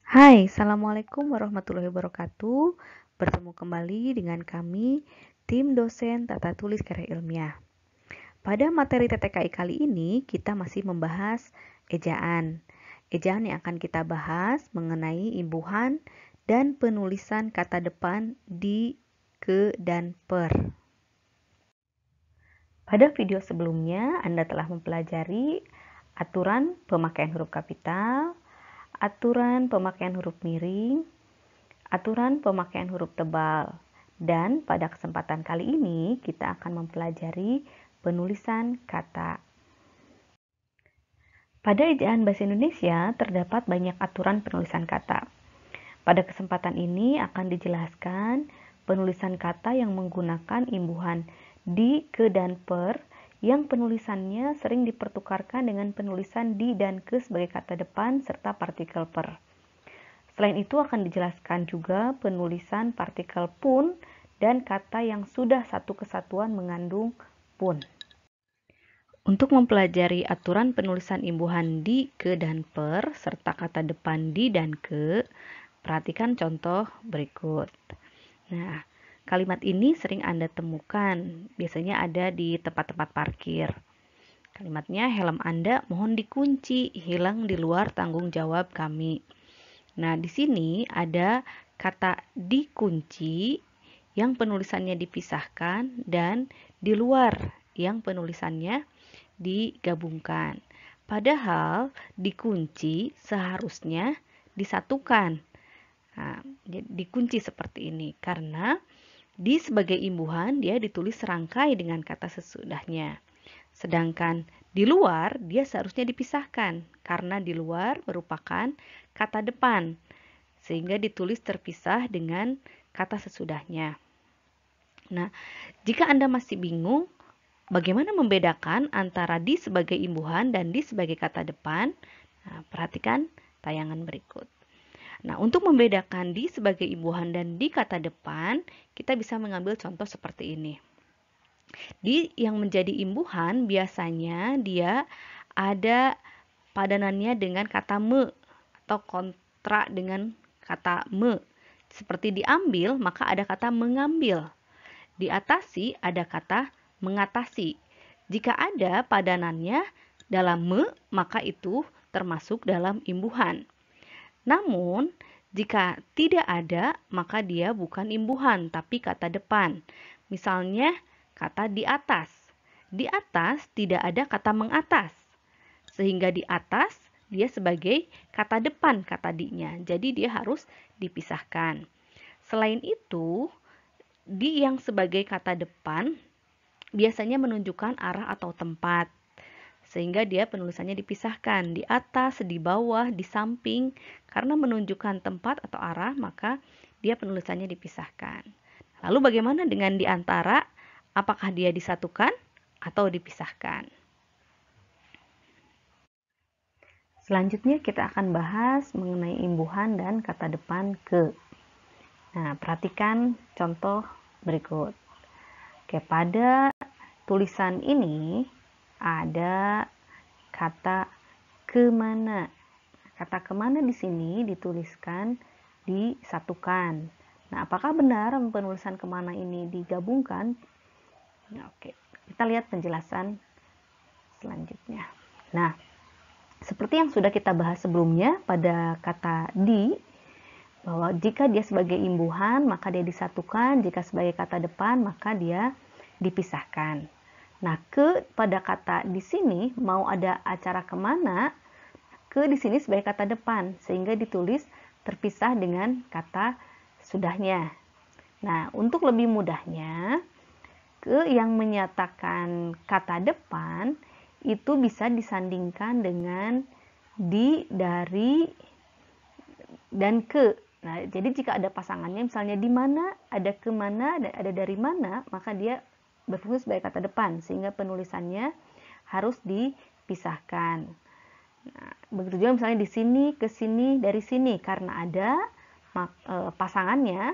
Hai, Assalamualaikum warahmatullahi wabarakatuh. Bertemu kembali dengan kami, tim dosen tata tulis karya ilmiah. Pada materi TTKI kali ini, kita masih membahas ejaan. Ejaan yang akan kita bahas mengenai imbuhan dan penulisan kata depan di, ke, dan per. Pada video sebelumnya, Anda telah mempelajari aturan pemakaian huruf kapital, aturan pemakaian huruf miring, aturan pemakaian huruf tebal. Dan pada kesempatan kali ini kita akan mempelajari penulisan kata. Pada ejaan bahasa Indonesia terdapat banyak aturan penulisan kata. Pada kesempatan ini akan dijelaskan penulisan kata yang menggunakan imbuhan di, ke, dan per yang penulisannya sering dipertukarkan dengan penulisan di dan ke sebagai kata depan serta partikel per. Selain itu akan dijelaskan juga penulisan partikel pun dan kata yang sudah satu kesatuan mengandung pun. Untuk mempelajari aturan penulisan imbuhan di, ke, dan per serta kata depan di dan ke, perhatikan contoh berikut. Nah, kalimat ini sering Anda temukan, biasanya ada di tempat-tempat parkir. Kalimatnya, helm Anda mohon dikunci, hilang di luar tanggung jawab kami. Nah, di sini ada kata dikunci yang penulisannya dipisahkan dan di luar yang penulisannya digabungkan. Padahal dikunci seharusnya disatukan. Nah, dikunci seperti ini karena di sebagai imbuhan dia ditulis serangkai dengan kata sesudahnya. Sedangkan di luar dia seharusnya dipisahkan karena di luar merupakan kata depan sehingga ditulis terpisah dengan kata sesudahnya. Nah, jika Anda masih bingung bagaimana membedakan antara di sebagai imbuhan dan di sebagai kata depan, nah, perhatikan tayangan berikut. Nah, untuk membedakan di sebagai imbuhan dan di kata depan, kita bisa mengambil contoh seperti ini. Di yang menjadi imbuhan biasanya dia ada padanannya dengan kata me atau kontra dengan kata me. Seperti diambil, maka ada kata mengambil. Diatasi ada kata mengatasi. Jika ada padanannya dalam me, maka itu termasuk dalam imbuhan. Namun, jika tidak ada, maka dia bukan imbuhan, tapi kata depan. Misalnya, kata di atas. Di atas tidak ada kata mengatas. Sehingga di atas, dia sebagai kata depan kata di-nya. Jadi, dia harus dipisahkan. Selain itu, di yang sebagai kata depan biasanya menunjukkan arah atau tempat. Sehingga dia penulisannya dipisahkan di atas, di bawah, di samping. Karena menunjukkan tempat atau arah, maka dia penulisannya dipisahkan. Lalu bagaimana dengan di antara? Apakah dia disatukan atau dipisahkan? Selanjutnya kita akan bahas mengenai imbuhan dan kata depan ke. Nah, perhatikan contoh berikut. Oke, pada tulisan ini ada kata kemana. Kata kemana di sini dituliskan disatukan. Nah, apakah benar penulisan kemana ini digabungkan? Nah, oke, kita lihat penjelasan selanjutnya. Nah, seperti yang sudah kita bahas sebelumnya pada kata di, bahwa jika dia sebagai imbuhan maka dia disatukan, jika sebagai kata depan maka dia dipisahkan. Nah, ke pada kata di sini mau ada acara kemana, ke di sini sebagai kata depan sehingga ditulis terpisah dengan kata sudahnya. Nah, untuk lebih mudahnya, ke yang menyatakan kata depan itu bisa disandingkan dengan di, dari, dan ke. Nah, jadi jika ada pasangannya, misalnya di mana, ada kemana, dan ada dari mana, maka dia berfungsi sebagai kata depan, sehingga penulisannya harus dipisahkan. Nah, begitu juga misalnya di sini, ke sini, dari sini, karena ada pasangannya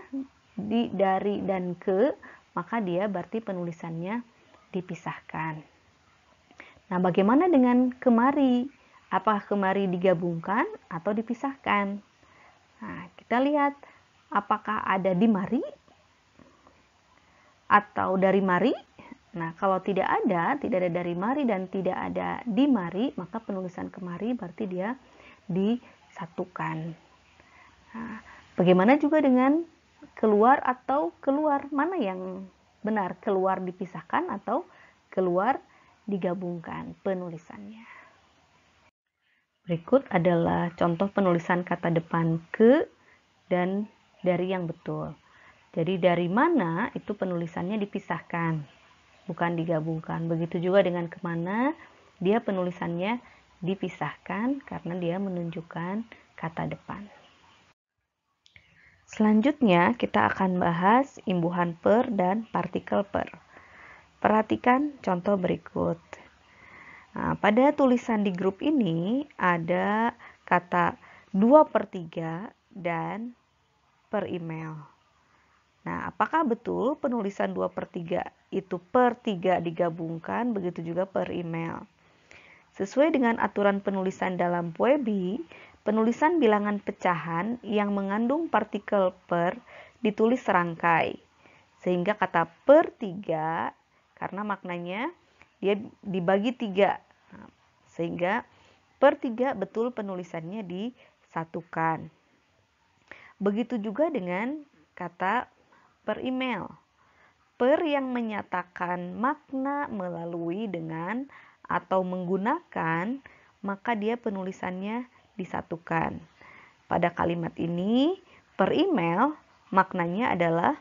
di, dari, dan ke, maka dia berarti penulisannya dipisahkan. Nah, bagaimana dengan kemari? Apakah kemari digabungkan atau dipisahkan? Nah, kita lihat apakah ada di mari atau dari mari. Nah, kalau tidak ada dari mari dan tidak ada di mari, maka penulisan kemari berarti dia disatukan. Nah, bagaimana juga dengan keluar atau keluar? Mana yang benar? Keluar dipisahkan atau keluar digabungkan penulisannya? Berikut adalah contoh penulisan kata depan ke dan dari yang betul. Jadi dari mana itu penulisannya dipisahkan, bukan digabungkan. Begitu juga dengan kemana, dia penulisannya dipisahkan karena dia menunjukkan kata depan. Selanjutnya kita akan bahas imbuhan per dan partikel per. Perhatikan contoh berikut. Nah, pada tulisan di grup ini ada kata 2/3 dan per email. Nah, apakah betul penulisan 2/3 itu per 3 digabungkan, begitu juga per email? Sesuai dengan aturan penulisan dalam Puebi, penulisan bilangan pecahan yang mengandung partikel per ditulis serangkai. Sehingga kata per 3, karena maknanya dia dibagi 3. Nah, sehingga per 3 betul penulisannya disatukan. Begitu juga dengan kata per email. Per yang menyatakan makna melalui dengan atau menggunakan, maka dia penulisannya disatukan. Pada kalimat ini, per email maknanya adalah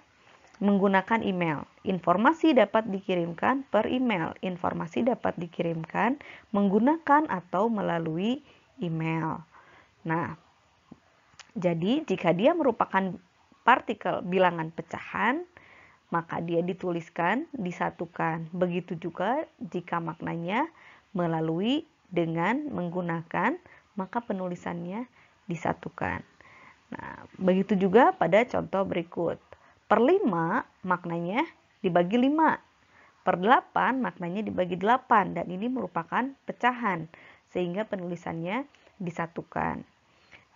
menggunakan email. Informasi dapat dikirimkan per email. Informasi dapat dikirimkan menggunakan atau melalui email. Nah, jadi jika dia merupakan partikel bilangan pecahan, maka dia dituliskan disatukan. Begitu juga jika maknanya melalui, dengan, menggunakan, maka penulisannya disatukan. Nah, begitu juga pada contoh berikut. Per 5 maknanya dibagi 5. Per 8 maknanya dibagi 8 dan ini merupakan pecahan sehingga penulisannya disatukan.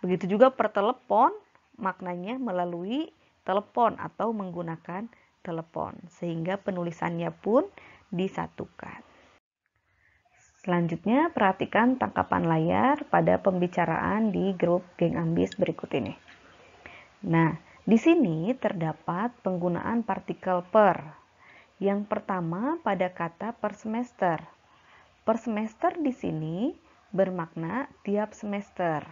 Begitu juga per telepon maknanya melalui telepon atau menggunakan telepon sehingga penulisannya pun disatukan. Selanjutnya perhatikan tangkapan layar pada pembicaraan di grup geng ambis berikut ini. Nah, di sini terdapat penggunaan partikel per. Yang pertama pada kata per semester. Per semester di sini bermakna tiap semester.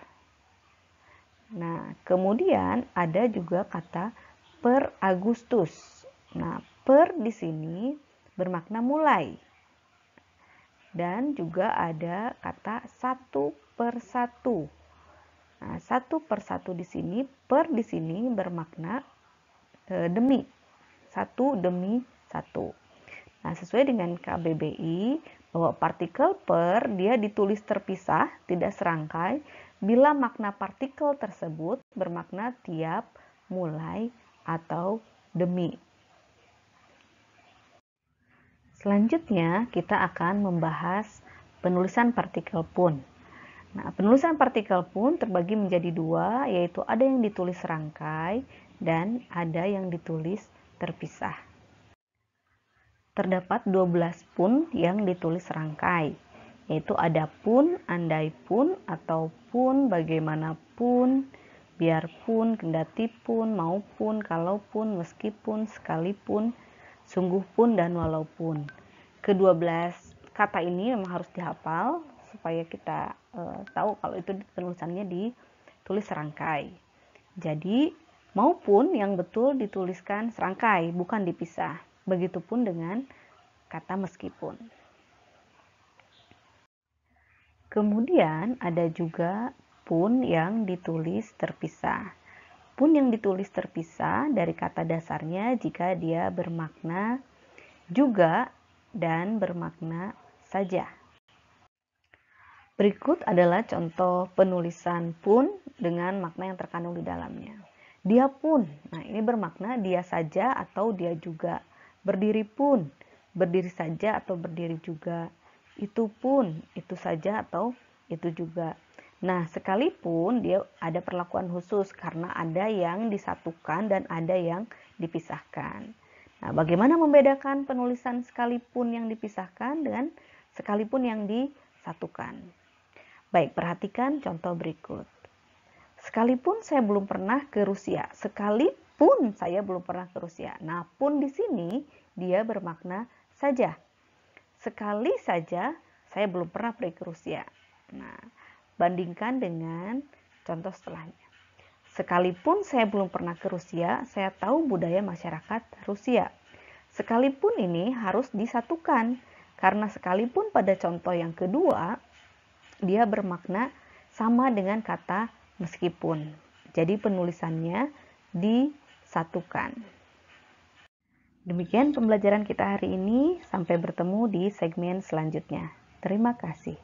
Nah, kemudian ada juga kata per Agustus. Nah, per di sini bermakna mulai. Dan juga ada kata 1/1. Nah, 1/1 di sini, per di sini bermakna demi. 1 demi 1. Nah, sesuai dengan KBBI bahwa partikel per dia ditulis terpisah, tidak serangkai, bila makna partikel tersebut bermakna tiap, mulai, atau demi. Selanjutnya kita akan membahas penulisan partikel pun. Nah, penulisan partikel pun terbagi menjadi 2, yaitu ada yang ditulis serangkai dan ada yang ditulis terpisah. Terdapat 12 pun yang ditulis serangkai, yaitu ada pun, andai pun, ataupun, bagaimanapun, biarpun, kendati pun, maupun, kalaupun, meskipun, sekalipun, sungguh pun, dan walaupun. Ke-12 kata ini memang harus dihafal supaya kita tahu kalau itu penulisannya ditulis serangkai. Jadi maupun yang betul dituliskan serangkai, bukan dipisah. Begitupun dengan kata meskipun. Kemudian ada juga pun yang ditulis terpisah. Pun yang ditulis terpisah dari kata dasarnya jika dia bermakna juga dan bermakna saja. Berikut adalah contoh penulisan pun dengan makna yang terkandung di dalamnya. Dia pun, nah ini bermakna dia saja atau dia juga. Berdiri pun, berdiri saja atau berdiri juga. Itu pun, itu saja atau itu juga. Nah, sekalipun dia ada perlakuan khusus karena ada yang disatukan dan ada yang dipisahkan. Nah, bagaimana membedakan penulisan sekalipun yang dipisahkan dengan sekalipun yang disatukan? Baik, perhatikan contoh berikut. Sekalipun saya belum pernah ke Rusia. Sekalipun saya belum pernah ke Rusia. Nah, pun di sini dia bermakna saja. Sekali saja saya belum pernah pergi ke Rusia. Nah, bandingkan dengan contoh setelahnya. Sekalipun saya belum pernah ke Rusia, saya tahu budaya masyarakat Rusia. Sekalipun ini harus disatukan, karena sekalipun pada contoh yang kedua, dia bermakna sama dengan kata meskipun. Jadi penulisannya disatukan. Demikian pembelajaran kita hari ini. Sampai bertemu di segmen selanjutnya. Terima kasih.